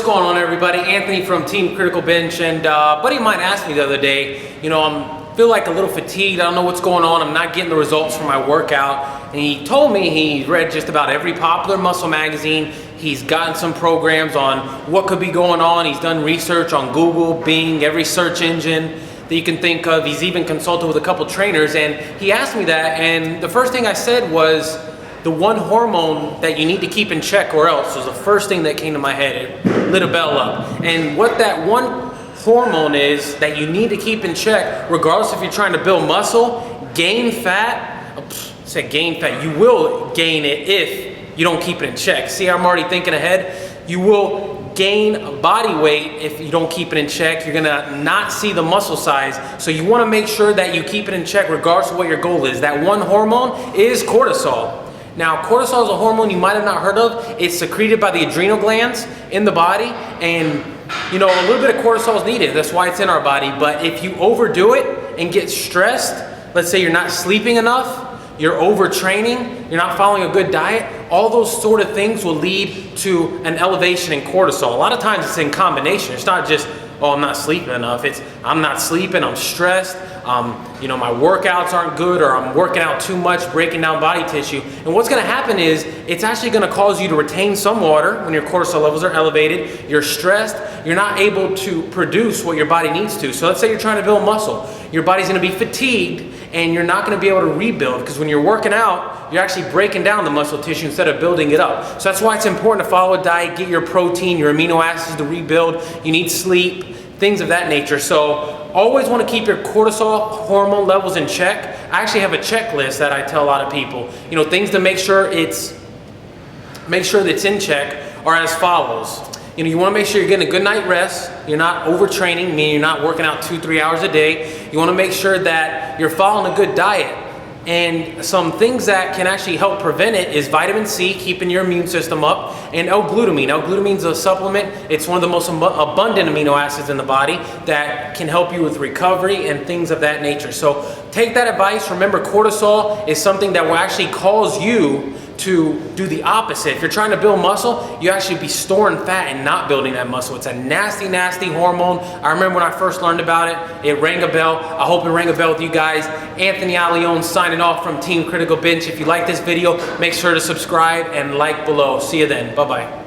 going on, everybody? Anthony from Team Critical Bench, and a buddy of mine asked me the other day, I feel like a little fatigued, I don't know what's going on, I'm not getting the results from my workout, and he told me he read just about every popular muscle magazine, he's gotten some programs on what could be going on, he's done research on Google, Bing, every search engine that you can think of, he's even consulted with a couple trainers, and he asked me that, and the first thing I said was, the one hormone that you need to keep in check or else was the first thing that came to my head. It lit a bell up. And what that one hormone is that you need to keep in check, regardless if you're trying to build muscle, gain fat, gain fat, you will gain it if you don't keep it in check. See, I'm already thinking ahead. You will gain body weight if you don't keep it in check. You're gonna not see the muscle size. So you wanna make sure that you keep it in check regardless of what your goal is. That one hormone is cortisol. Now, cortisol is a hormone you might have not heard of. It's secreted by the adrenal glands in the body, and a little bit of cortisol is needed. That's why it's in our body. But if you overdo it and get stressed, let's say you're not sleeping enough, you're overtraining, you're not following a good diet, all those sort of things will lead to an elevation in cortisol. A lot of times it's in combination. It's not just, oh, I'm not sleeping enough. It's, I'm not sleeping, I'm stressed, my workouts aren't good, or I'm working out too much, breaking down body tissue. And what's gonna happen is, it's actually gonna cause you to retain some water when your cortisol levels are elevated, you're stressed, you're not able to produce what your body needs to. So let's say you're trying to build muscle. Your body's gonna be fatigued, and you're not gonna be able to rebuild, because when you're working out, you're actually breaking down the muscle tissue instead of building it up. So that's why it's important to follow a diet, get your protein, your amino acids to rebuild, you need sleep, things of that nature. So always want to keep your cortisol hormone levels in check. I actually have a checklist that I tell a lot of people. Things to make sure that's in check are as follows. You want to make sure you're getting a good night rest. You're not overtraining, meaning you're not working out 2-3 hours a day. You want to make sure that you're following a good diet. And some things that can actually help prevent it is vitamin C, keeping your immune system up, and L-glutamine. L-glutamine is a supplement. It's one of the most abundant amino acids in the body that can help you with recovery and things of that nature. So take that advice. Remember, cortisol is something that will actually cause you to do the opposite. If you're trying to build muscle, you actually be storing fat and not building that muscle. It's a nasty, nasty hormone. I remember when I first learned about it, it rang a bell. I hope it rang a bell with you guys. Anthony Allione signing off from Team Critical Bench. If you like this video, make sure to subscribe and like below. See you then. Bye-bye.